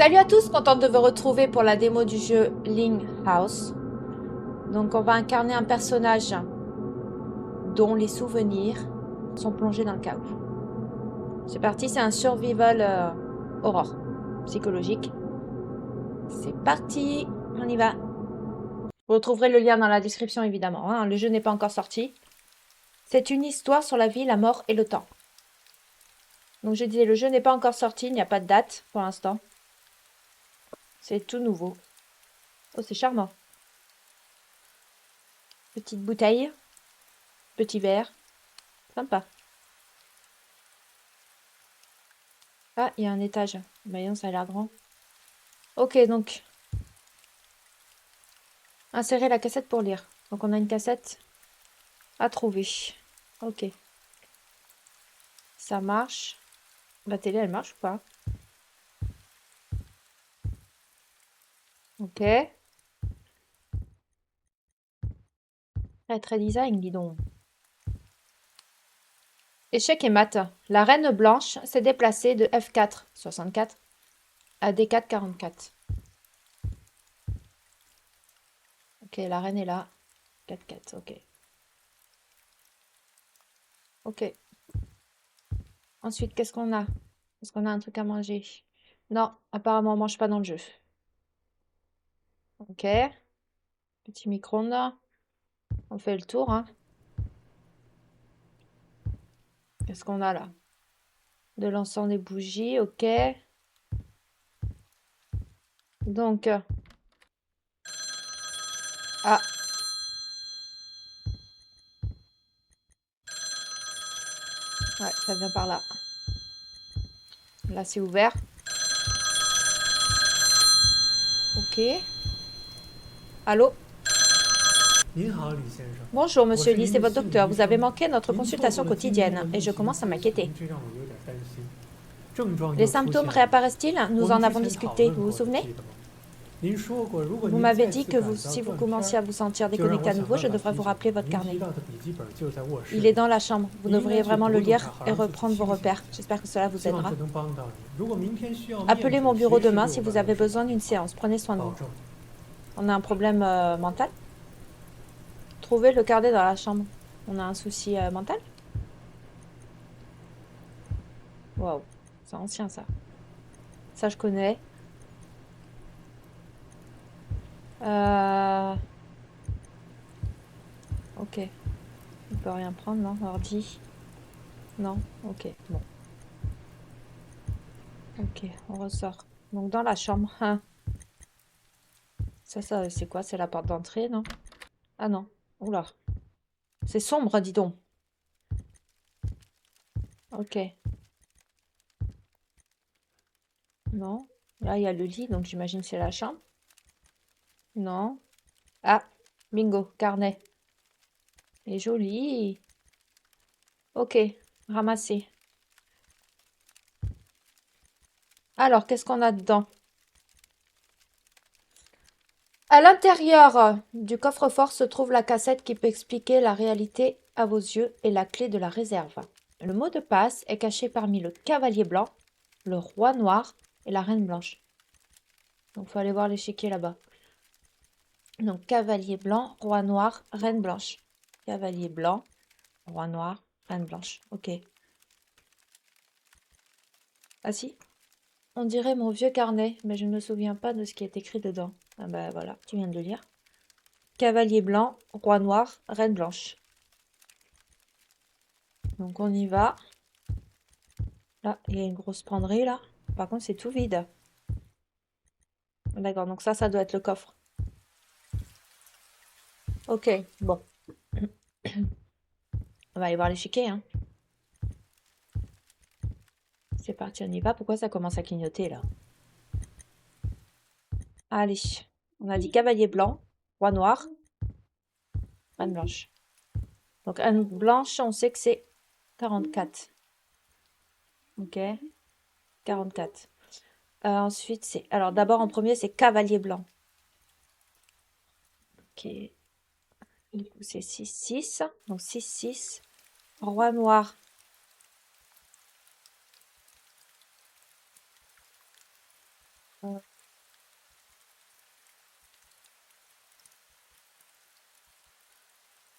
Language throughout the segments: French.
Salut à tous, contente de vous retrouver pour la démo du jeu Ling House. Donc on va incarner un personnage dont les souvenirs sont plongés dans le chaos. C'est parti, c'est un survival horror psychologique. C'est parti, on y va. Vous retrouverez le lien dans la description évidemment, hein. Le jeu n'est pas encore sorti. C'est une histoire sur la vie, la mort et le temps. Donc je disais, le jeu n'est pas encore sorti, il n'y a pas de date pour l'instant. C'est tout nouveau. Oh, c'est charmant. Petite bouteille, petit verre, sympa. Ah, il y a un étage. Voyons, ça a l'air grand. Ok, donc, insérer la cassette pour lire. Donc, on a une cassette à trouver. Ok. Ça marche. La télé, elle marche ou pas? Ok. Très design, dis donc. Échec et mat. La reine blanche s'est déplacée de F4, 64, à D4, 44. Ok, la reine est là. 4-4, ok. Ok. Ensuite, qu'est-ce qu'on a? Est-ce qu'on a un truc à manger? Non, apparemment, on mange pas dans le jeu. Ok. Petit micro-ondes. On fait le tour, hein. Qu'est-ce qu'on a là? De l'encens, des bougies, ok. Donc, ah, ouais, ça vient par là. Là, c'est ouvert. Ok. Allô? Bonjour, monsieur Lee, c'est votre docteur. Vous avez manqué notre consultation quotidienne et je commence à m'inquiéter. Les symptômes réapparaissent-ils? Nous en avons discuté, vous vous souvenez? Vous m'avez dit que si vous commenciez à vous sentir déconnecté à nouveau, je devrais vous rappeler votre carnet. Il est dans la chambre. Vous devriez vraiment le lire et reprendre vos repères. J'espère que cela vous aidera. Appelez mon bureau demain si vous avez besoin d'une séance. Prenez soin de vous. On a un problème mental? Trouvez le carnet dans la chambre. On a un souci mental? Waouh, c'est ancien ça. Ça, je connais. Ok. On peut rien prendre, non? Ordi? Non? Ok, bon. Ok, on ressort. Donc dans la chambre. Hein. Ça, c'est quoi? C'est la porte d'entrée, non? Ah non. Oula. C'est sombre, dis donc. Ok. Non. Là, il y a le lit, donc j'imagine que c'est la chambre. Non. Ah, bingo, carnet. Il est joli. Ok, ramassé. Alors, qu'est-ce qu'on a dedans? À l'intérieur du coffre-fort se trouve la cassette qui peut expliquer la réalité à vos yeux et la clé de la réserve. Le mot de passe est caché parmi le cavalier blanc, le roi noir et la reine blanche. Donc, il faut aller voir l'échiquier là-bas. Donc, cavalier blanc, roi noir, reine blanche. Cavalier blanc, roi noir, reine blanche. Ok. Ah si, on dirait mon vieux carnet, mais je ne me souviens pas de ce qui est écrit dedans. Ah bah voilà, tu viens de le lire. Cavalier blanc, roi noir, reine blanche. Donc on y va. Là, il y a une grosse penderie là. Par contre, c'est tout vide. D'accord, donc ça doit être le coffre. Ok, bon. On va aller voir l'échiquier, hein. C'est parti, on y va. Pourquoi ça commence à clignoter là? Allez, on a dit cavalier blanc, roi noir, reine blanche. Donc reine blanche, on sait que c'est 44. Ok, 44. Ensuite, c'est... Alors d'abord, en premier, c'est cavalier blanc. Ok. Du coup, c'est 6-6. Donc 6-6. Roi noir.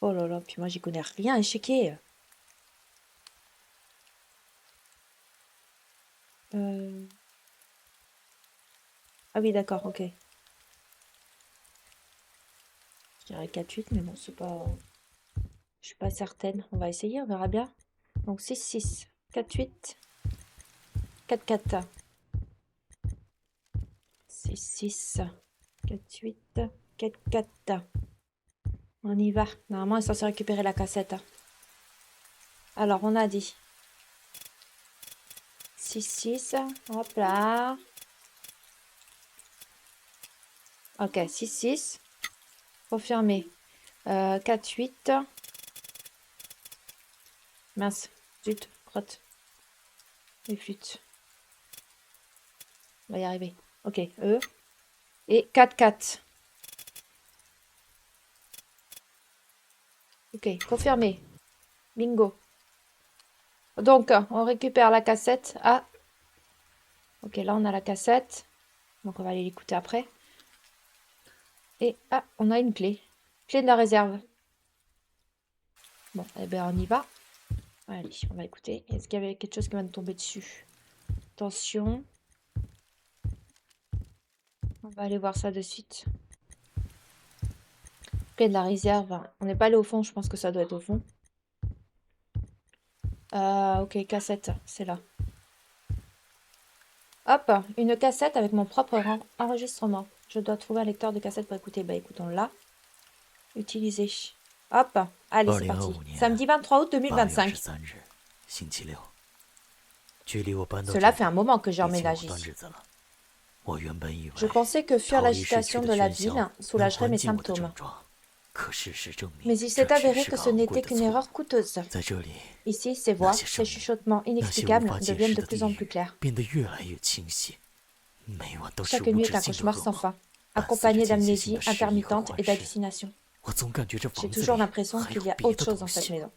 Oh là là, puis moi j'y connais rien, échiquier. Ah oui, d'accord, ok. Je dirais 4-8, mais bon, c'est pas... Je suis pas certaine. On va essayer, on verra bien. Donc 6-6, 4-8, 4-4. 6-6, 4-8, 4-4. On y va. Normalement, il est censé récupérer la cassette. Alors, on a dit 6-6. Hop là. Ok, 6-6. Confirmé. 4-8. Mince. Zut. Crotte. Les flûtes. On va y arriver. Ok. E. Et 4-4. Ok. Confirmé. Bingo. Donc, on récupère la cassette. Ah. Ok, là, on a la cassette. Donc, on va aller l'écouter après. Et, ah, on a une clé. Clé de la réserve. Bon, eh ben, on y va. Allez, on va écouter. Est-ce qu'il y avait quelque chose qui va nous tomber dessus? Attention. On va aller voir ça de suite. Clé de la réserve. On n'est pas allé au fond, je pense que ça doit être au fond. Ok, cassette, c'est là. Hop, une cassette avec mon propre enregistrement. Je dois trouver un lecteur de cassette pour écouter. Bah écoute, on l'a. Utiliser. Hop, allez, c'est parti. Samedi 23 août 2025. Cela fait un moment que j'ai emménagé ici. Je pensais que fuir l'agitation de la ville soulagerait mes symptômes. Mais il s'est avéré que ce n'était qu'une erreur coûteuse. Ici, ces voix, ces chuchotements inexplicables deviennent de plus en plus clairs. Chaque nuit est un cauchemar sans fin, accompagné d'amnésie intermittente et d'hallucinations. J'ai toujours l'impression qu'il y a autre chose dans cette maison.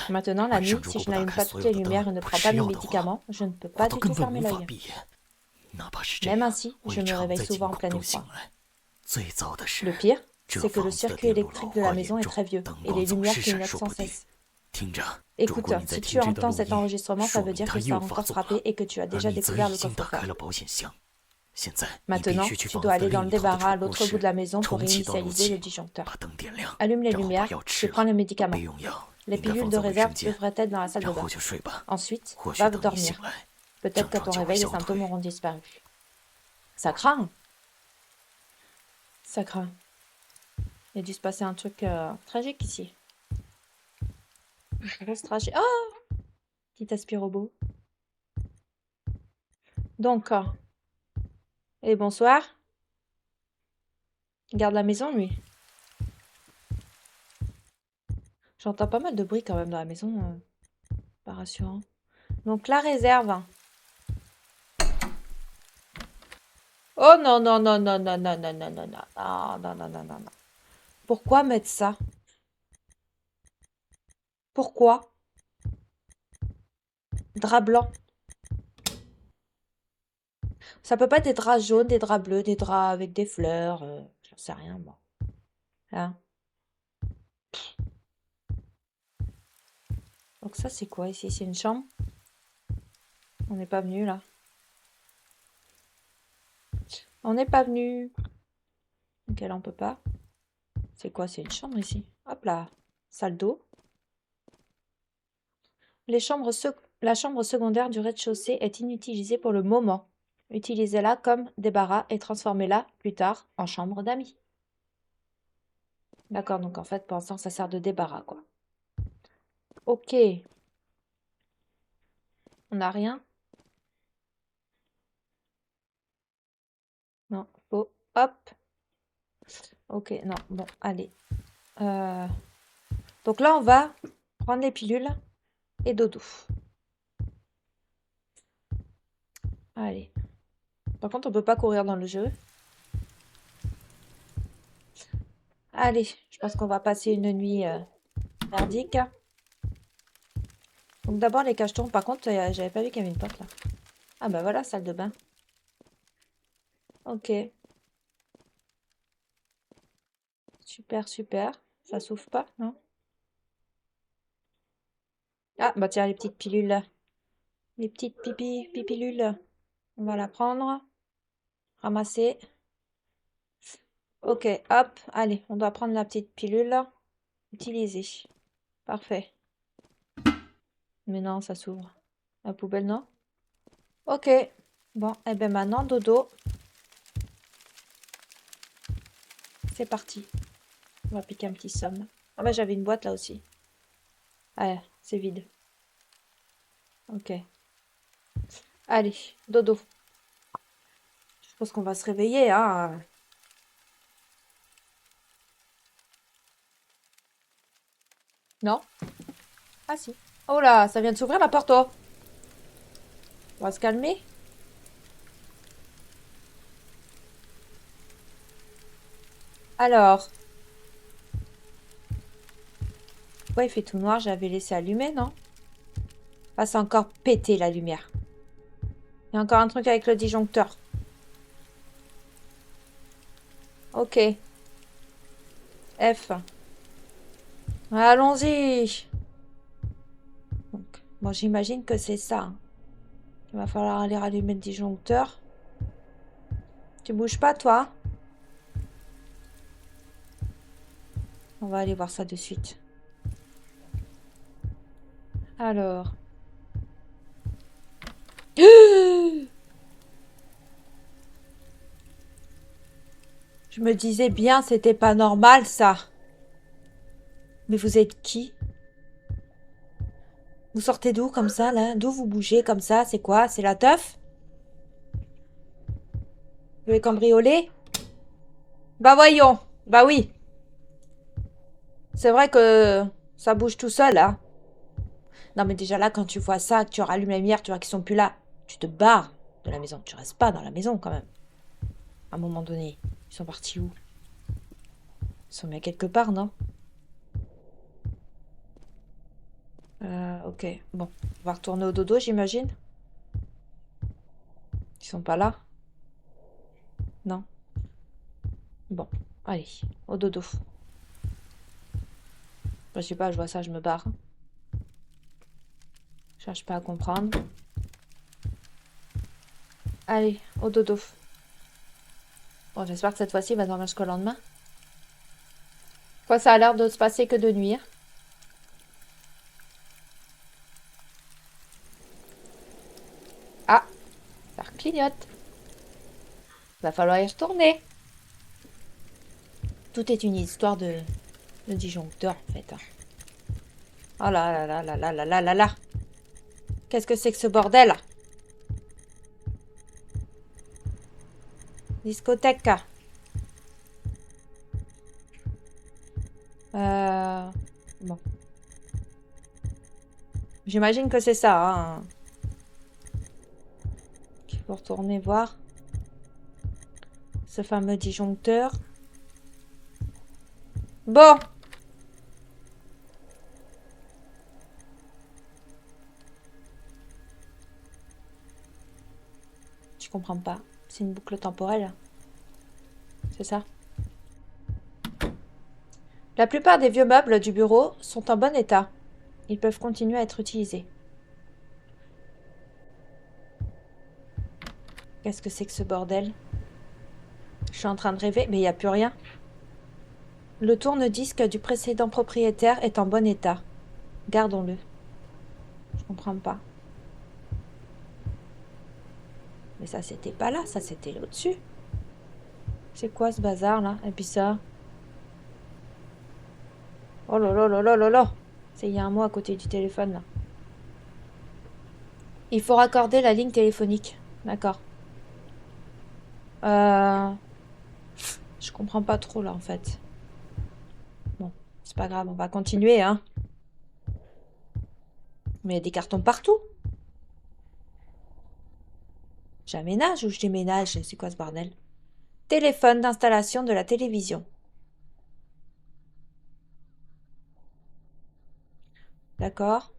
Maintenant, la nuit, si je n'allume pas toutes les lumières et ne prends pas mes médicaments, je ne peux pas du tout fermer l'œil. Même ainsi, je me réveille souvent en pleine nuit. Le pire, c'est que le circuit électrique de la maison est très vieux et les lumières clignotent sans cesse. Écoute, si tu entends cet enregistrement, ça veut dire que ça a encore frappé et que tu as déjà découvert le coffre-fort. Maintenant, tu dois aller dans le débarras à l'autre bout de la maison pour réinitialiser le disjoncteur. Allume les lumières, je prends le médicament. Les pilules de réserve devraient être dans la salle de bain. Ensuite, va dormir. Peut-être qu'à ton réveil, les symptômes auront disparu. Ça craint. Ça craint. Il a dû se passer un truc tragique ici. Une grosse tragédie. Oh! Petit aspirobot. Donc, et bonsoir. Il garde la maison, lui. J'entends pas mal de bruit quand même dans la maison. Pas rassurant. Donc, la réserve. Oh non, non, non, non, non, non, non, non, non, non. Ah, non, non, non, non, non. Pourquoi mettre ça? Pourquoi? Drap blanc. Ça peut pas être des draps jaunes, des draps bleus, des draps avec des fleurs. J'en sais rien, moi. Hein? Donc ça, c'est quoi ici? C'est une chambre? On n'est pas venu, là. On n'est pas venu. Ok, là, on peut pas. C'est quoi? C'est une chambre ici. Hop là. Salle d'eau. La chambre secondaire du rez-de-chaussée est inutilisée pour le moment. Utilisez-la comme débarras et transformez-la plus tard en chambre d'amis. D'accord, donc en fait, pour l'instant, ça sert de débarras, quoi. Ok. On n'a rien? Non, faut... Hop. Ok, non, bon, allez. Donc là, on va prendre les pilules et dodo. Allez. Par contre, on peut pas courir dans le jeu. Allez, je pense qu'on va passer une nuit merdique. Donc d'abord les cachetons. Par contre, j'avais pas vu qu'il y avait une porte là. Ah bah voilà, salle de bain. Ok. Super, super. Ça s'ouvre pas, non? Ah, bah tiens, les petites pilules. Les petites pilules. On va la prendre. Ramasser. Ok, hop. Allez, on doit prendre la petite pilule. Utiliser. Parfait. Mais non, ça s'ouvre. La poubelle, non? Ok. Bon, et ben maintenant, dodo. C'est parti. On va piquer un petit somme. Ah bah j'avais une boîte là aussi. Ah, c'est vide. Ok. Allez, dodo. Je pense qu'on va se réveiller, hein. Non? Ah si. Oh là, ça vient de s'ouvrir la porte, oh. On va se calmer. Alors, pourquoi il fait tout noir? J'avais laissé allumé, non? Ah, c'est encore pété la lumière. Il y a encore un truc avec le disjoncteur. Ok. F. Allons-y. Donc, bon, j'imagine que c'est ça, hein. Il va falloir aller rallumer le disjoncteur. Tu bouges pas, toi? On va aller voir ça de suite. Alors. Je me disais bien, c'était pas normal, ça. Mais vous êtes qui? Vous sortez d'où comme ça, là? D'où vous bougez comme ça? C'est quoi? C'est la teuf? Vous voulez cambrioler? Bah voyons. Bah oui. C'est vrai que ça bouge tout seul, hein. Non mais déjà là, quand tu vois ça, que tu rallumes la lumière, tu vois qu'ils sont plus là, tu te barres de la maison. Tu restes pas dans la maison quand même. À un moment donné. Ils sont partis où? Ils sont bien quelque part, non? Ok. Bon. On va retourner au dodo, j'imagine. Ils sont pas là? Non. Bon. Allez. Au dodo. Je sais pas, je vois ça, je me barre. Je cherche pas à comprendre. Allez, au dodo. Bon, j'espère que cette fois-ci, il va dormir jusqu'au lendemain. Quoi, ça a l'air de se passer que de nuit, hein. Ah, ça clignote. Va falloir y retourner. Tout est une histoire de disjoncteur, en fait, hein. Oh là là là là là là là là là. Qu'est-ce que c'est que ce bordel? Discothèque. Bon. J'imagine que c'est ça, hein. Il faut retourner voir ce fameux disjoncteur. Bon. Je comprends pas. C'est une boucle temporelle. C'est ça? La plupart des vieux meubles du bureau sont en bon état. Ils peuvent continuer à être utilisés. Qu'est-ce que c'est que ce bordel? Je suis en train de rêver, mais il n'y a plus rien. Le tourne-disque du précédent propriétaire est en bon état. Gardons-le. Je comprends pas. Mais ça, c'était pas là, ça, c'était là-dessus. C'est quoi ce bazar là? Et puis ça? Oh là là là là là là! C'est il y a un mois à côté du téléphone là. Il faut raccorder la ligne téléphonique. D'accord. Euh... Je comprends pas trop là en fait. Bon, c'est pas grave, on va continuer, hein. Mais il y a des cartons partout. J'aménage ou je déménage? C'est quoi ce bordel? Téléphone d'installation de la télévision. D'accord.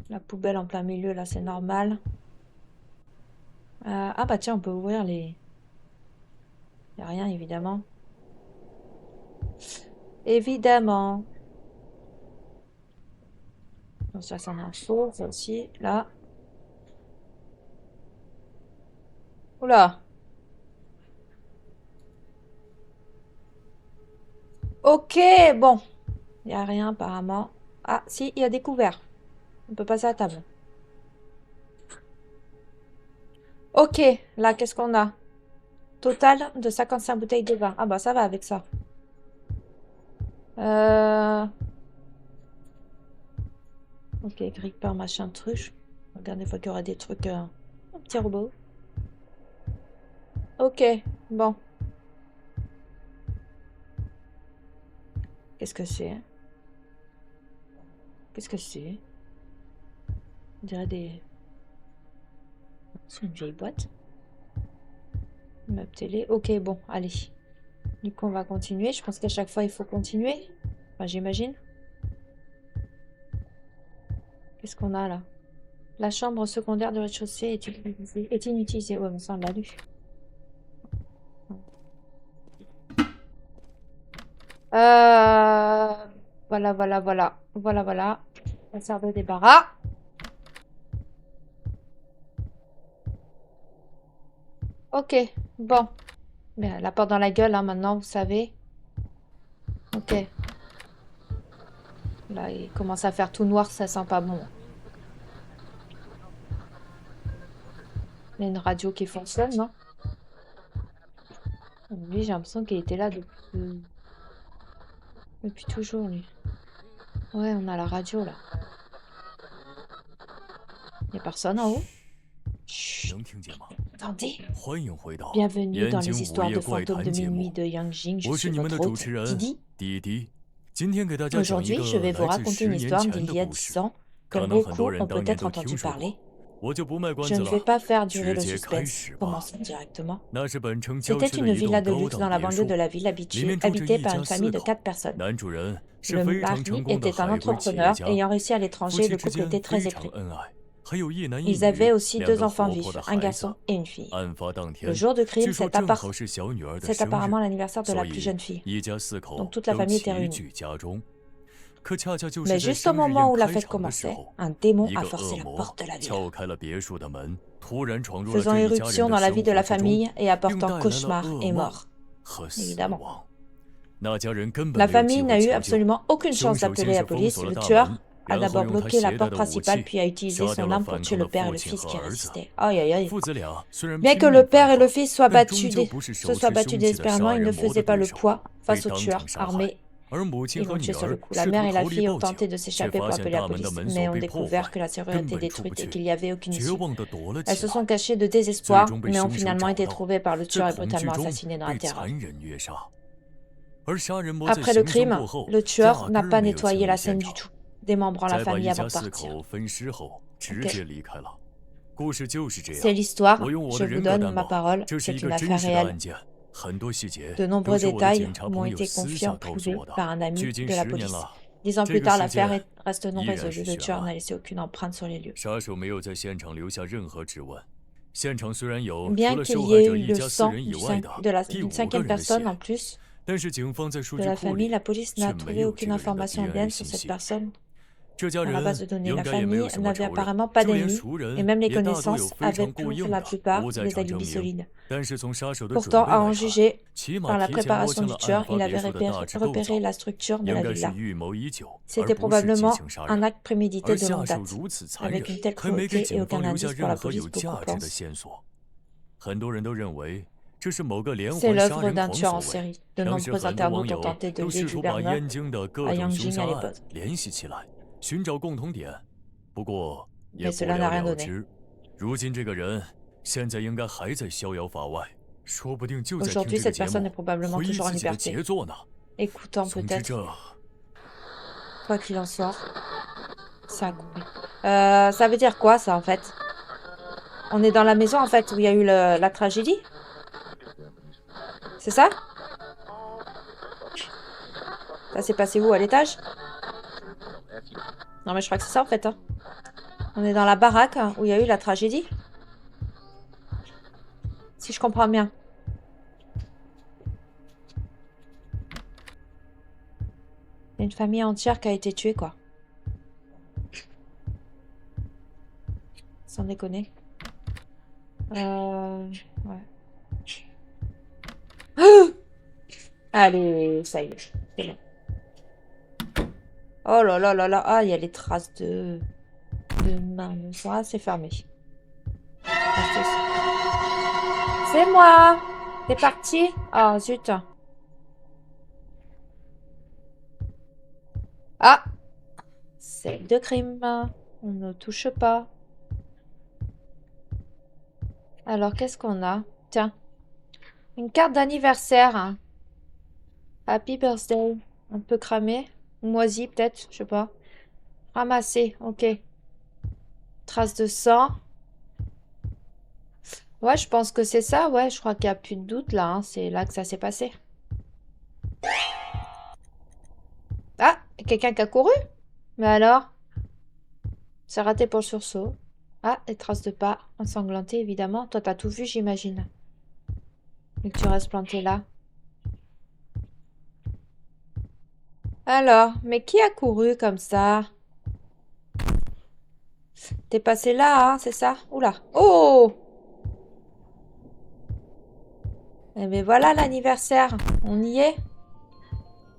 La poubelle en plein milieu, là, c'est normal. Ah bah tiens, on peut ouvrir les... Y a rien, évidemment. Évidemment. Donc ça, c'en est un faux, ça aussi, là. Oula. Ok, bon. Il n'y a rien apparemment. Ah, si, il y a des couverts. On peut passer à table. Ok, là, qu'est-ce qu'on a? Total de 55 bouteilles de vin. Ah bah ça va avec ça. Ok, grille-pain, machin, truc. Regarde des fois qu'il y aura des trucs... Un petit robot. Ok, bon. Qu'est-ce que c'est? Qu'est-ce que c'est? On dirait des... C'est une vieille boîte. Meuble télé. Ok, bon, allez. Du coup, on va continuer. Je pense qu'à chaque fois, il faut continuer. Enfin, j'imagine. Qu'est-ce qu'on a là? La chambre secondaire du rez-de-chaussée est inutilisée. Ouais, mais ça, on l'a lu. Voilà, voilà, voilà. Voilà, voilà. La sert de débarras. Ok, bon. Mais la porte dans la gueule, hein, maintenant, vous savez. Ok. Là, il commence à faire tout noir, ça sent pas bon. Il y a une radio qui fonctionne, non? Lui, j'ai l'impression qu'il était là depuis toujours, lui. Ouais, on a la radio, là. Il n'y a personne en haut? Chut, 能听见吗？ attendez. 欢迎回到 Bienvenue dans 燕 les 京午 histoires 夜 de 怪 fantômes 谈 de 节 minuit 目， de Yang Jing. Je 我 suis 是你们 votre 的主 hôte, 持人 Didi. 滴滴。今天给大家讲一 Aujourd'hui, je 个 vais vous 来自 raconter 10 une 年 histoire 前 d'il 的 y a 故 10 事， ans, 可 que 能很多 beaucoup 人 ont 当年 peut-être 都听 entendu 说过， parler. 我就不卖关 Je 子 ne vais 了， pas faire durer 直 le 接开 suspense. 始吧。 Commençons directement. 那是本城郊 C'était 区的 une 一栋 villa de 高 luxe 档 dans la 别 banlieue de 墅， la ville 里面住着 habitée 一 par 家 une famille 4 de 4口， personnes. 男主人是 Le 非常 mari 成功的 était un 海归企业 entrepreneur 家， ayant réussi à 夫 l'étranger, 妻 le 之 couple 间 était très 非常 épris. 恩爱，还有一男一 Ils avaient 女 aussi 2 2 个 enfants 活泼 vifs, 的 un 孩子。 garçon et une fille. 案发当 Le 天， jour de 据 crime, 说 c'est 正好是小女儿的生 apparemment 日， l'anniversaire de 所 la plus 以 jeune fille. 一家4 口 Donc toute la 都 famille était 齐 réunie. 聚家中。可恰恰就 Mais 是在 juste au 生日 moment 宴 où la 开 fête 场的时 commençait, 候， un démon 一 a 个 forcé 恶 la 魔 porte de la villa, 撬开了别墅的门，突然闯入了 faisant 这一家人 éruption 的 dans la 生 vie de 活 la 之中， famille et 并 apportant 带来了 cauchemar 噩 et 梦 mort. 和死 Évidemment. 亡。那家人根本 La 没有机 famille 会 n'a eu 求救， absolument aucune 凶 chance 手 d'appeler 先 la 是封 police. 锁了 Le 大 tueur 门， a 然后 d'abord 用他 bloqué la 携带 porte 的武 principale, 器 puis a utilisé 杀掉 son 了 arme 反 pour 抗 tuer 的 le père et 父 le 亲 fils 和 qui 儿子。 résistaient. Aïe aïe aïe. 父子俩虽然 Bien 拼 que 命 le père et 反 le 抗， fils soient 但终 battus 究不是 se 手 soient 持 battus 凶器的 désespérément, 杀 ils 人 ne 魔的 faisaient pas 对 le 手， poids 被 face au 当 tueur 场杀害。 armé. 而母亲 Ils 和 l'ont tué 女 sur le 儿 coup. La 试 mère 图 et la 逃离 fille ont 报警， tenté de 却 s'échapper 发 pour 现 appeler la 大门的 police, 门 mais 锁 ont 被破 découvert 坏， que la serrure 根 était 本出不 détruite et 去， qu'il n'y avait aucune 绝 issue. 望地躲了 Elles 起 se 来。 sont cachées de 最 désespoir, 终被 mais ont 凶手 finalement 找 été 到， trouvées par le 在 tueur et 恐惧 brutalement 中 assassinées dans la 被 terreur. 残忍虐杀。而杀人魔在 Après le 行凶过 crime, 后， le 压 tueur 根 n'a 儿 pas 没有清 nettoyé 理 la 现 scène du 场， tout, démembrant la 再把 famille 一 avant 家 de 4 partir. 口分尸后，直 Ok. 接离开了。故事就是这 C'est 样。 l'histoire, 我用我 je 的 vous 人格 donne 担 ma 保， parole, 这是 c'est 一 une 个 affaire 真实的 réelle. 案件，很多细节 De 都 nombreux 是我的 détails 警察 m'ont 朋友 été 私 confiés 下 en 告诉 privé 我的。 par un ami 距今 de la 10年 police. 了， 10 ans 这 plus 个 tard, 事 l'affaire 件 reste non 依然 résolue. 是 Le 悬 tueur n'a 案。 laissé aucune empreinte sur les lieux. 杀手没有在现场留下任何指纹。现场虽然有除 Bien 了 qu'il 受 y 害 ait 者 eu 一 le 家4 sang 人以 du 外 cin- 的 de la- 第 d'une 5 个 cinquième 人的 personne en 血， plus 但是警方在数 de 据 la 库 famille, 里 la police 却 n'a 没 trouvé 有这 aucune 个人的 information DNA ADN sur 信 cette 息。 personne 这家 dans la base 人 de données. 应 La 该也没有 famille 什么 n'avait 仇人， apparemment pas 就连 d'ennemis, 熟 et 人 même les 也大多有 connaissances 非 avaient 常过 pour 硬 la 的 plupart 不在 des 场 alibis 证明。 solides. 但是从杀手的准 Pourtant, 备 à 来 en 看， juger 起码 par la 提前摸 préparation 清 du 了 tueur, 案 il 发别 avait 墅的大致构 repéré 造， la structure de 应 la 该是 villa. 预谋已久，而 C'était 不是激 probablement 情杀 un 人。 acte prémédité 而 de 下 longue 手 date, 如此残 avec 忍， une telle 还没给 cruauté et 警方 aucun 留下 indice pour 任 la 何有 police pour 价值的 compense. 线索。很多人都认为这是某个连 C'est 环杀 l'œuvre 人 d'un 狂 tueur 所 en 为。 série. De 当时 nombreux 很多网 internautes ont 友 tenté de 都 lier 试图把 Gilbert 燕京的各 à 种 Yang 凶 Jing 杀 à 案 l'époque. 联系起来，寻找共同点。不过也 Mais 不 cela n'a 了 rien 了 donné. 之。如今这个人现在应该还在逍遥法外，说不定就在听 Aujourd'hui, 这个 cette 节 personne est 目， probablement 回忆 toujours en 自己的 liberté, 杰作呢。 écoutant 总之 peut-être. 这 Quoi qu'il en soit, ça a coupé. Ça veut dire quoi, ça, en fait? On est dans la maison, en fait, où il y a eu la tragédie? C'est ça? Ça s'est passé où, à l'étage? Non, mais je crois que c'est ça, en fait, hein. On est dans la baraque hein, où il y a eu la tragédie? Si je comprends bien. Il y a une famille entière qui a été tuée, quoi. déconner. Ouais. Allez, ça y est. C'est bon. Oh là là là là. Ah, il y a les traces de main. Ah, c'est fermé. C'est moi. T'es parti? Oh, zut. Ah, c'est de crime. On ne touche pas. Alors, qu'est-ce qu'on a? Tiens, une carte d'anniversaire. Hein. Happy birthday. Un peu cramé. Moisi, peut-être. Je sais pas. Ramassé. Ok. Trace de sang. Ouais, je pense que c'est ça. Ouais, je crois qu'il n'y a plus de doute là. Hein. C'est là que ça s'est passé. Ah, quelqu'un qui a couru? Mais alors? C'est raté pour le sursaut. Ah, les traces de pas ensanglantées, évidemment. Toi, t'as tout vu, j'imagine. Et que tu restes planté là. Alors, mais qui a couru comme ça? T'es passé là, hein, c'est ça? Oula. Oh! Eh bien voilà l'anniversaire. On y est.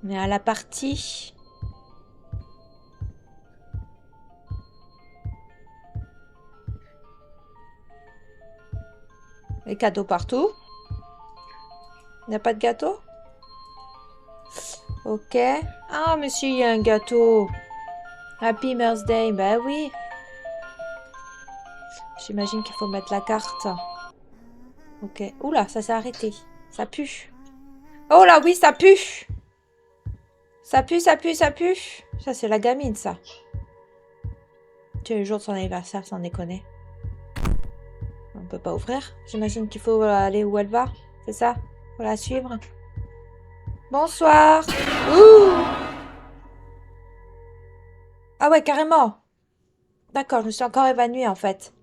On est à la partie. Les cadeaux partout. Il n'y a pas de gâteau? Ok. Ah, monsieur, il y a un gâteau. Happy birthday. Bah oui. J'imagine qu'il faut mettre la carte. Ok. Oula, ça s'est arrêté. Ça pue. Oh là, oui, ça pue. Ça pue, ça pue, ça pue. Ça, c'est la gamine, ça. Tu es le jour de son anniversaire, sans déconner. On peut pas ouvrir. J'imagine qu'il faut aller où elle va. C'est ça? Faut la suivre. Bonsoir. Ouh. Ah ouais, carrément. D'accord, je me suis encore évanouie, en fait.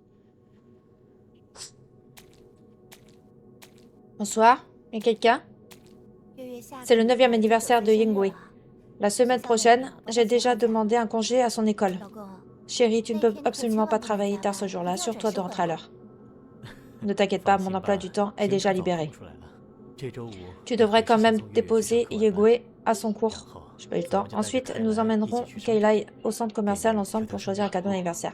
Bonsoir. Y a quelqu'un? C'est le 9e anniversaire de Yingwei. La semaine prochaine, j'ai déjà demandé un congé à son école. Chérie, tu ne peux absolument pas travailler tard ce jour-là. Assure-toi de rentrer à l'heure. Ne t'inquiète pas, mon emploi du temps est déjà libéré. Tu devrais quand même déposer Yingwei à son cours. J'ai pas eu le temps. Ensuite, nous emmènerons Kailai au centre commercial ensemble pour choisir un cadeau d'anniversaire.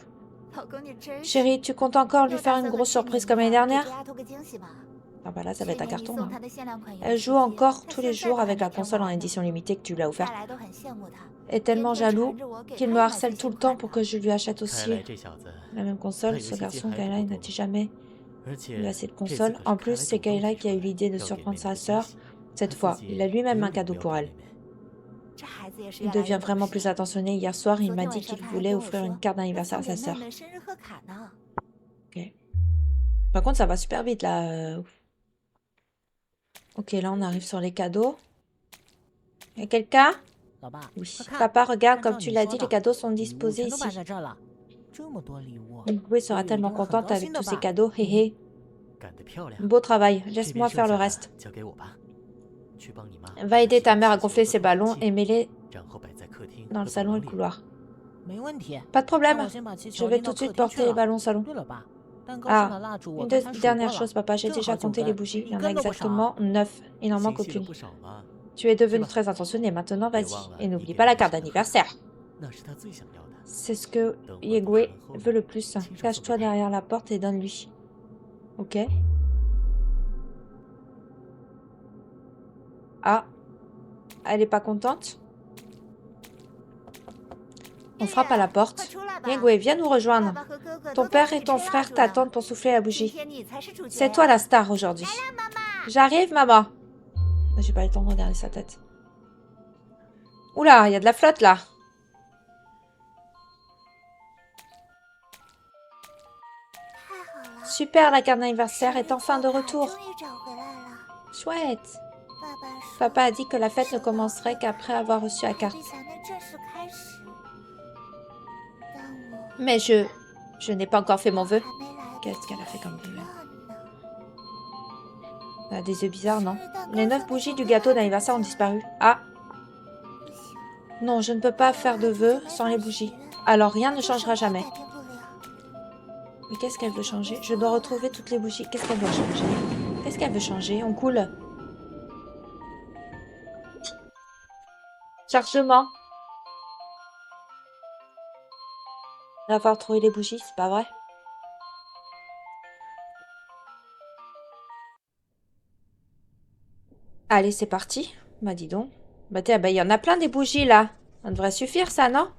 Chérie, tu comptes encore lui faire une grosse surprise comme l'année dernière? Ah bah là, ça va être un carton. Hein. Elle joue encore tous les jours avec la console en édition limitée que tu lui as offerte. Elle est tellement jaloux qu'il me harcèle tout le temps pour que je lui achète aussi la même console. Ce garçon, Kailai, n'a-t-il jamais eu assez de consoles? En plus, c'est Kailai qui a eu l'idée de surprendre sa sœur. Cette fois, il a lui-même un cadeau pour elle. Il devient vraiment plus attentionné. Hier soir, il m'a dit qu'il voulait offrir une carte d'anniversaire à sa sœur. Ok. Par contre, ça va super vite là. Ok, là on arrive sur les cadeaux. Y a quelqu'un? Oui. Papa, regarde, comme tu l'as dit, les cadeaux sont disposés ici. Yingwei sera tellement contente avec tous ces cadeaux. Hé hé. Beau travail. Laisse-moi faire le reste. Va aider ta mère à gonfler ses ballons et mets-les dans le salon et le couloir. Pas de problème. Je vais tout de suite porter les ballons au salon. Ah, une dernière chose, papa. J'ai déjà compté les bougies. Il y en a exactement 9. Il n'en manque aucune. Tu es devenu très attentionné. Maintenant, vas-y. Et n'oublie pas la carte d'anniversaire. C'est ce que Yingwei veut le plus. Cache-toi derrière la porte et donne-lui. Ok. Ah. Elle est pas contente? On frappe à la porte. Yingwei, viens nous rejoindre. Ton père et ton frère t'attendent pour souffler la bougie. C'est toi la star aujourd'hui. J'arrive, maman. J'ai pas eu le temps de regarder sa tête. Oula, il y a de la flotte là. Super, la carte d'anniversaire est enfin de retour. Chouette. Papa a dit que la fête ne commencerait qu'après avoir reçu la carte. Mais je n'ai pas encore fait mon vœu. Qu'est-ce qu'elle a fait comme vœu? Elle a des yeux bizarres, non? Les 9 bougies du gâteau d'anniversaire ont disparu. Ah. Non, je ne peux pas faire de vœux sans les bougies. Alors rien ne changera jamais. Mais qu'est-ce qu'elle veut changer? Je dois retrouver toutes les bougies. Qu'est-ce qu'elle veut changer? Qu'est-ce qu'elle veut changer? On coule. Chargement. On va falloir trouver les bougies, c'est pas vrai? Allez, c'est parti. Bah dis donc. Bah tiens, bah il y en a plein des bougies là. Ça devrait suffire ça, non?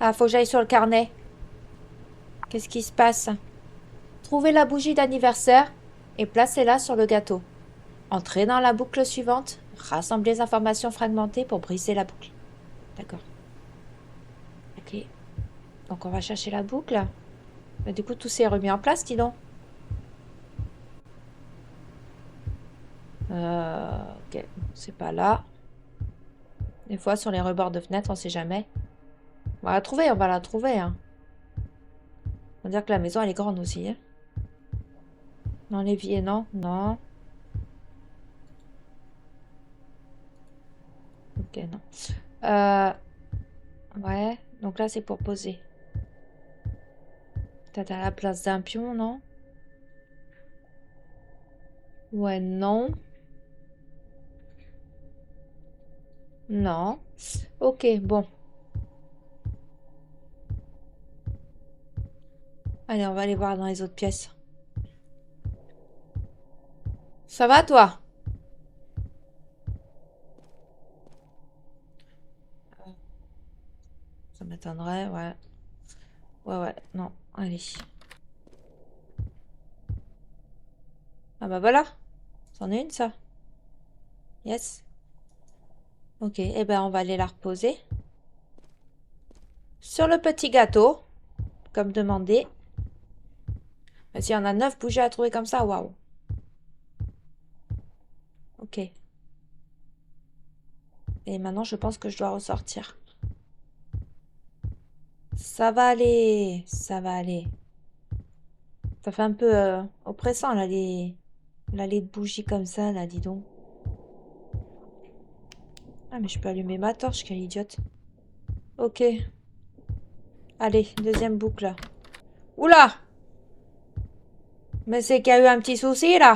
Ah, faut que j'aille sur le carnet. Qu'est-ce qui se passe? Trouvez la bougie d'anniversaire et placez-la sur le gâteau. Entrez dans la boucle suivante. Rassemblez les informations fragmentées pour briser la boucle. D'accord. Ok. Donc on va chercher la boucle. Bah, du coup, tout s'est remis en place, dis donc. Ok. C'est pas là. Des fois, sur les rebords de fenêtre, on sait jamais. On va la trouver, on va la trouver. Hein. On va dire que la maison, elle est grande aussi. Hein. Non, l'évier, non. Non. Ok, non. Ouais. Donc là, c'est pour poser. Peut-être à la place d'un pion, non? Ouais, non. Non. Ok, bon. Allez, on va aller voir dans les autres pièces. Ça va, toi? Ça m'étonnerait, ouais. Ouais, ouais, non. Allez. Ah bah voilà. C'en est une, ça. Yes. Ok, eh ben on va aller la reposer. Sur le petit gâteau, comme demandé. Mais s'il y en a 9 bougies à trouver comme ça, waouh. Ok. Et maintenant, je pense que je dois ressortir. Ça va aller. Ça va aller. Ça fait un peu oppressant, là, l'allée de bougies comme ça, là, dis donc. Ah, mais je peux allumer ma torche, quelle idiote. Ok. Allez, deuxième boucle. Oula! Mais c'est qu'il y a eu un petit souci, là.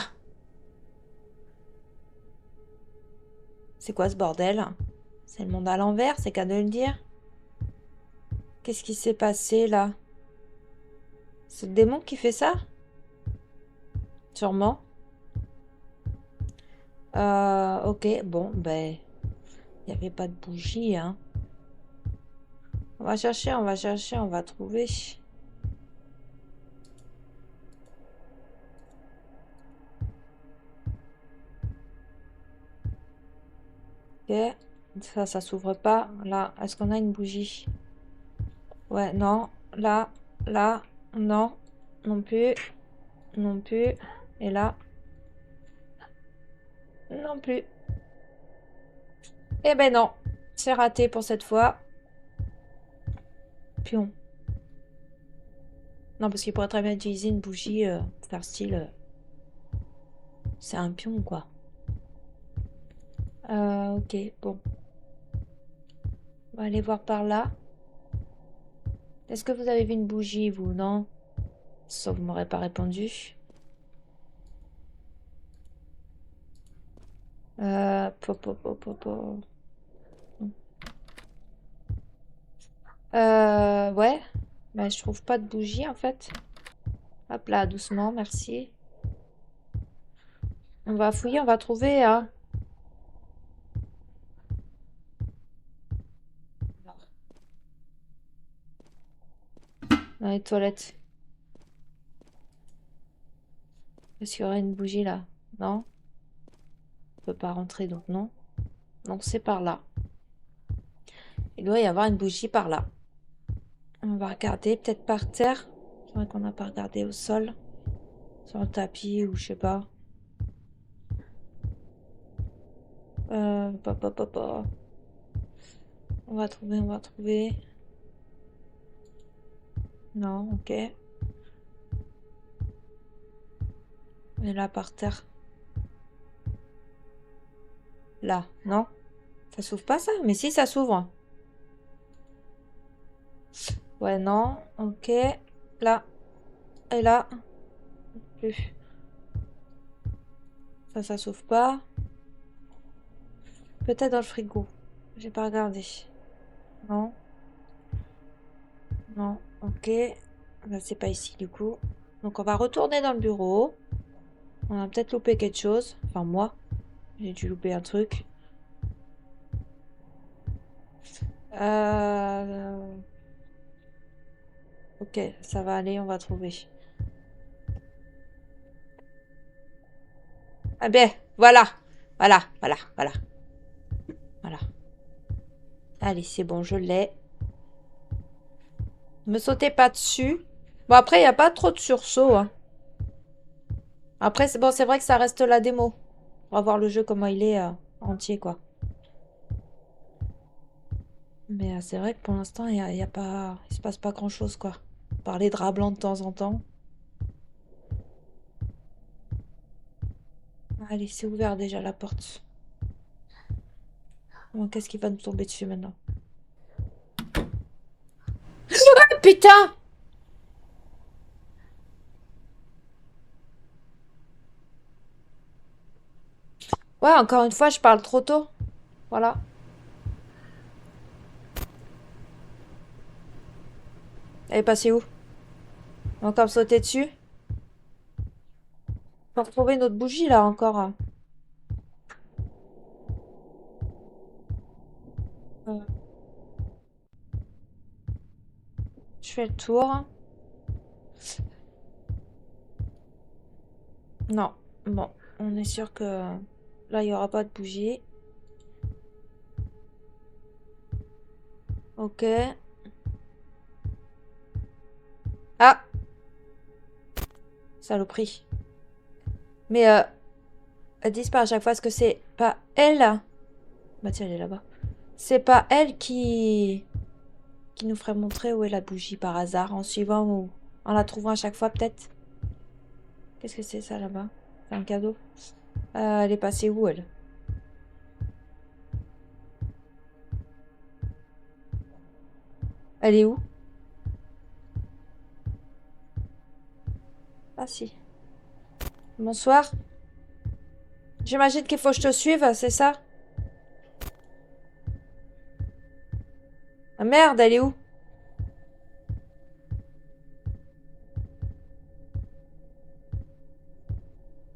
C'est quoi ce bordel? C'est le monde à l'envers, c'est qu'à de le dire. Qu'est-ce qui s'est passé, là? C'est le démon qui fait ça? Sûrement. Ok, bon, ben... Il n'y avait pas de bougie, hein. On va chercher, on va chercher, on va trouver. Ok. Ça s'ouvre pas. Là, est-ce qu'on a une bougie? Ouais, non. Là, là, non. Non plus. Non plus. Et là, non plus. Eh ben non. C'est raté pour cette fois. Pion. Non, parce qu'il pourrait très bien utiliser une bougie, faire style... c'est un pion, quoi. Ok, bon. On va aller voir par là. Est-ce que vous avez vu une bougie, vous? Non? Ça, vous m'aurez pas répondu. Po. Ouais. Bah, je trouve pas de bougie, en fait. Hop là, doucement, merci. On va fouiller, on va trouver, hein. Dans les toilettes. Est-ce qu'il y aurait une bougie, là? Non? On peut pas rentrer, donc non. Donc c'est par là. Il doit y avoir une bougie par là. On va regarder, peut-être par terre. C'est vrai qu'on n'a pas regardé au sol. Sur le tapis ou je sais pas. Pa. On va trouver, on va trouver. Non, ok. Et là, par terre. Là, non? Ça s'ouvre pas ça? Mais si, ça s'ouvre. Ouais, non. Ok. Là. Et là. Plus. Ça s'ouvre pas. Peut-être dans le frigo. J'ai pas regardé. Non. Non. Ok. Bah, c'est pas ici du coup. Donc on va retourner dans le bureau. On a peut-être loupé quelque chose. Enfin moi. J'ai dû louper un truc. Euh... Ok, ça va aller, on va trouver. Ah ben, voilà. Voilà, voilà, voilà. Voilà. Allez, c'est bon, je l'ai. Me sautez pas dessus. Bon, après, il n'y a pas trop de sursaut, hein. Après, c'est bon, c'est vrai que ça reste la démo. On va voir le jeu, comment il est entier, quoi. Mais c'est vrai que pour l'instant, y a pas... il se passe pas grand-chose, quoi. Parler de rats blancs de temps en temps. Allez, c'est ouvert déjà, la porte. Bon, qu'est-ce qui va nous tomber dessus, maintenant? Ah, putain! Ouais, encore une fois, je parle trop tôt. Voilà. Elle est passée où? On va encore me sauter dessus? On va retrouver notre bougie, là, encore. Euh, Je fais le tour. Non. Bon, on est sûr que là, il n'y aura pas de bougie. Ok. Ah! Saloperie. Mais elle disparaît à chaque fois. Est-ce que c'est pas elle? Bah tiens, elle est là-bas. C'est pas elle qui nous ferait montrer où est la bougie par hasard, en suivant ou en la trouvant à chaque fois, peut-être? Qu'est-ce que c'est ça là-bas? C'est un cadeau. Elle est passée où, elle? Elle est où? Ah si. Bonsoir. J'imagine qu'il faut que je te suive, c'est ça? Ah merde, elle est où?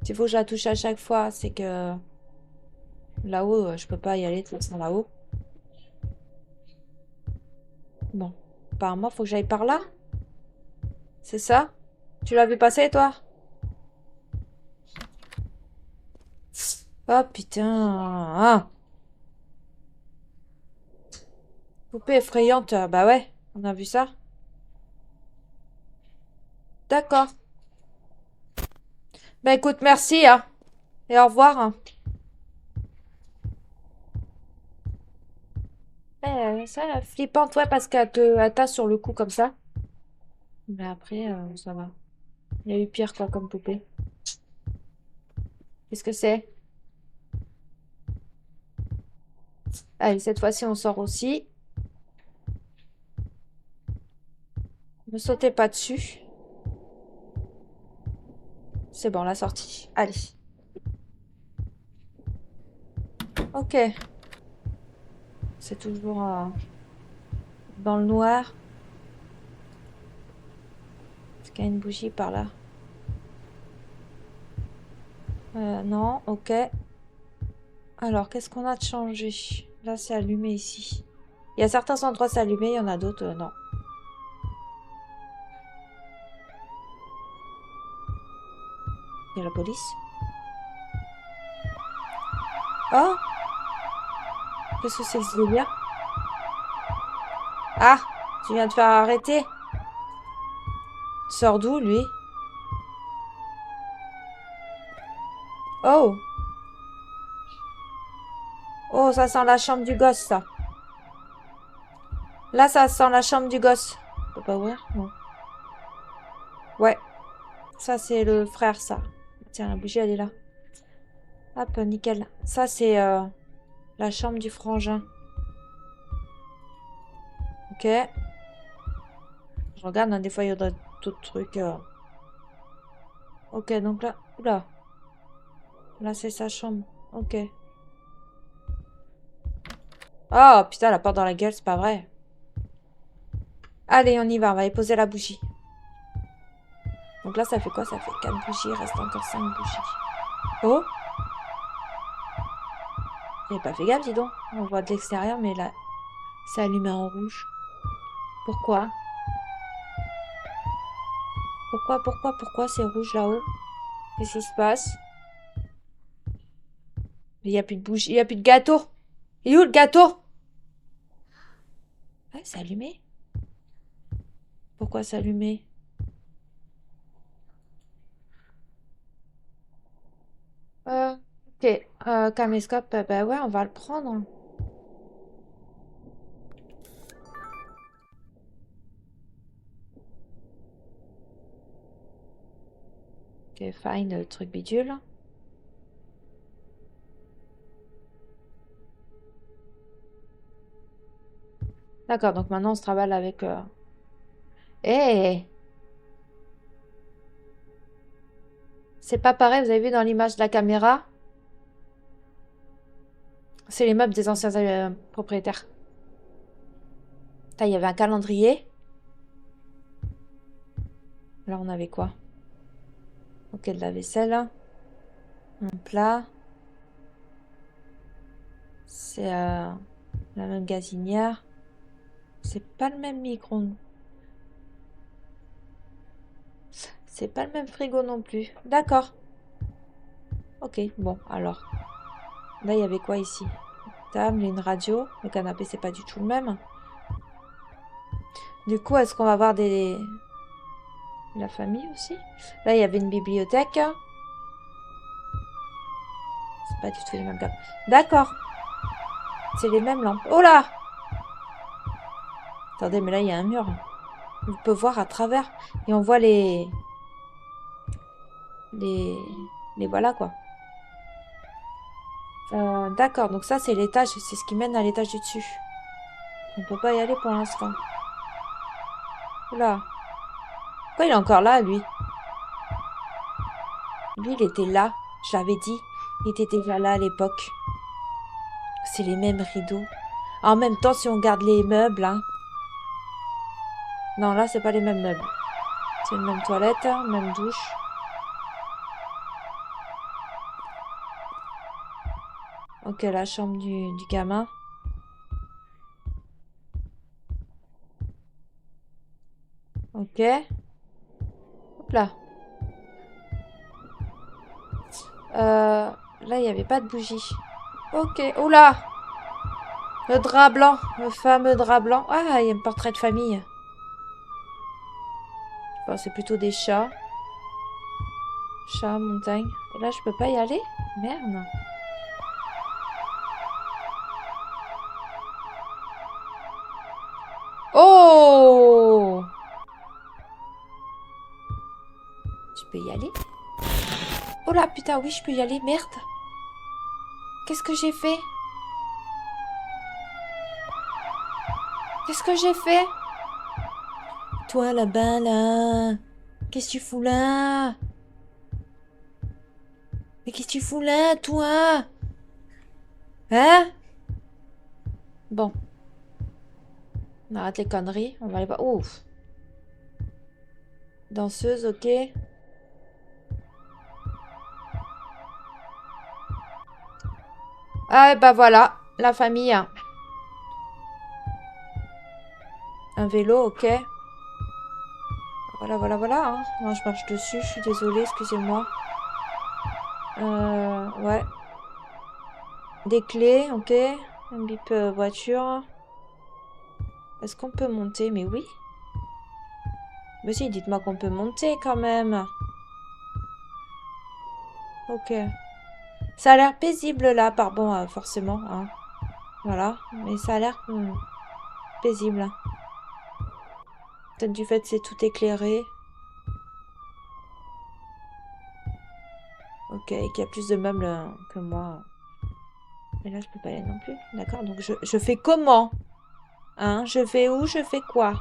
S'il faut que je la touche à chaque fois, c'est que là-haut, je peux pas y aller de toute façon là-haut. Bon. Apparemment, faut que j'aille par là. C'est ça? Tu l'as vu passer, toi? Oh putain. Ah. Poupée effrayante. Bah ouais, on a vu ça. D'accord. Bah écoute, merci, hein. Et au revoir, hein. Ça, flippante, ouais, parce elle t'a sur le cou comme ça. Mais après, ça va. Il y a eu pire, quoi, comme poupée. Qu'est-ce que c'est? Allez, cette fois-ci, on sort aussi. Ne sautez pas dessus. C'est bon, la sortie. Allez. Ok. C'est toujours dans le noir. Est-ce qu'il y a une bougie par là? Non, ok. Alors, qu'est-ce qu'on a de changé? Là, c'est allumé ici. Il y a certains endroits c'est allumé, il y en a d'autres, non. Il y a la police. Oh! Qu'est-ce que c'est que ce délire? Ah! Tu viens de faire arrêter? Tu sors d'où, lui? Oh! Oh, ça sent la chambre du gosse, ça. Là, ça sent la chambre du gosse. On peut pas ouvrir? Non. Ouais. Ça, c'est le frère, ça. Tiens, la bougie, elle est là. Hop, nickel. Ça, c'est la chambre du frangin. Ok. Je regarde, hein, des fois il y a d'autres trucs. Ok, donc là... Oula. Là, c'est sa chambre. Ok. Oh, putain, la porte dans la gueule, c'est pas vrai. Allez, on y va, on va y poser la bougie. Donc là, ça fait quoi? Ça fait 4 bougies, il reste encore 5 bougies. Oh! J'avais pas fait gaffe, dis donc. On voit de l'extérieur, mais là, c'est allumé en rouge. Pourquoi? Pourquoi c'est rouge là-haut? Qu'est-ce qui se passe? Mais il n'y a plus de bougie, il n'y a plus de gâteau. Il est où le gâteau? Ah, c'est allumé. Pourquoi c'est allumé? Ok. Caméscope, bah ouais, on va le prendre. Ok, fine, le truc bidule. D'accord, donc maintenant on se travaille avec... Eh! C'est pas pareil, vous avez vu dans l'image de la caméra? C'est les meubles des anciens propriétaires. Là, il y avait un calendrier. Là, on avait quoi? Ok, de la vaisselle. Un plat. C'est la même gazinière. C'est pas le même micro-ondes. C'est pas le même frigo non plus. D'accord. Ok, bon, alors. Là, il y avait quoi ici? Table, une radio. Le canapé, c'est pas du tout le même. Du coup, est-ce qu'on va voir la famille aussi? Là, il y avait une bibliothèque. C'est pas du tout les mêmes gammes. D'accord. C'est les mêmes lampes. Oh là! Attendez, mais là, il y a un mur. On peut voir à travers. Et on voit les... Les voilà, quoi. D'accord, donc ça, c'est l'étage. C'est ce qui mène à l'étage du dessus. On peut pas y aller pour l'instant. Oula. Pourquoi il est encore là, lui? Lui, il était là. Je l'avais dit. Il était déjà là à l'époque. C'est les mêmes rideaux. En même temps, si on garde les meubles, hein. Non, là, c'est pas les mêmes meubles. C'est une même toilette, même douche. Ok, la chambre du gamin. Ok. Hop là. Là, il n'y avait pas de bougie. Ok. Oula! Le drap blanc. Le fameux drap blanc. Ah, il y a un portrait de famille. Bon, c'est plutôt des chats. Chat, montagne. Et là, je peux pas y aller? Merde. Oh! Je peux y aller? Oh là, putain, oui, je peux y aller. Merde. Qu'est-ce que j'ai fait? Qu'est-ce que j'ai fait? Toi, là-bas, là. Qu'est-ce que tu fous là? Mais qu'est-ce que tu fous là, toi? Hein? Bon. On arrête les conneries. On va aller voir. Ouf. Danseuse, ok. Ah, bah voilà. La famille. Un vélo, ok. Voilà. Hein. Non, je marche dessus. Je suis désolée, excusez-moi. Ouais. Des clés, ok. Un bip voiture. Est-ce qu'on peut monter? Mais oui. Mais si, dites-moi qu'on peut monter quand même. Ok. Ça a l'air paisible là, pardon, forcément. Hein. Voilà. Mais ça a l'air paisible. Peut-être du fait que c'est tout éclairé. Ok, et qu'il y a plus de meubles que moi. Mais là, je peux pas y aller non plus. D'accord, donc je fais comment? Hein? Je fais où? Je fais quoi?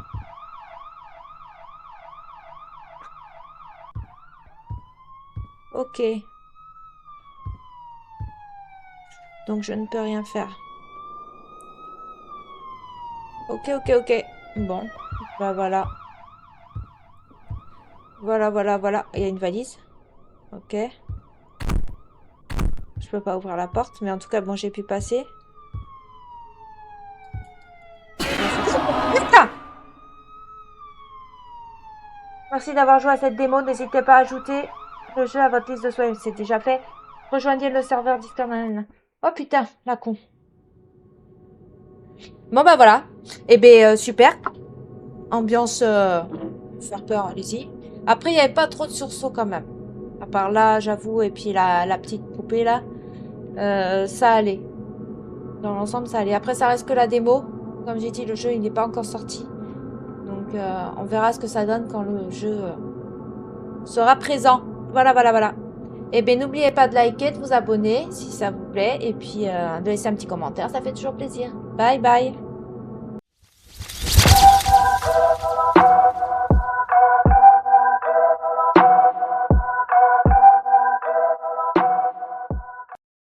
Ok. Donc je ne peux rien faire. Ok, ok, ok. Bon, bah voilà. Voilà, voilà, voilà. Il y a une valise. Ok. Je peux pas ouvrir la porte, mais en tout cas, bon, j'ai pu passer. Putain! Merci d'avoir joué à cette démo. N'hésitez pas à ajouter le jeu à votre liste de souhaits. C'est déjà fait. Rejoignez le serveur Discord. Nanana. Oh putain, la con. Bon bah voilà. Eh ben super. Ambiance faire peur, allez-y. Après, il n'y avait pas trop de sursauts quand même. À part là, j'avoue, et puis la petite poupée là. Ça allait. Dans l'ensemble, ça allait. Après, ça reste que la démo. Comme j'ai dit, le jeu, il n'est pas encore sorti. Donc, on verra ce que ça donne quand le jeu sera présent. Voilà, voilà, voilà. Et bien, n'oubliez pas de liker, de vous abonner si ça vous plaît. Et puis, de laisser un petit commentaire. Ça fait toujours plaisir. Bye, bye.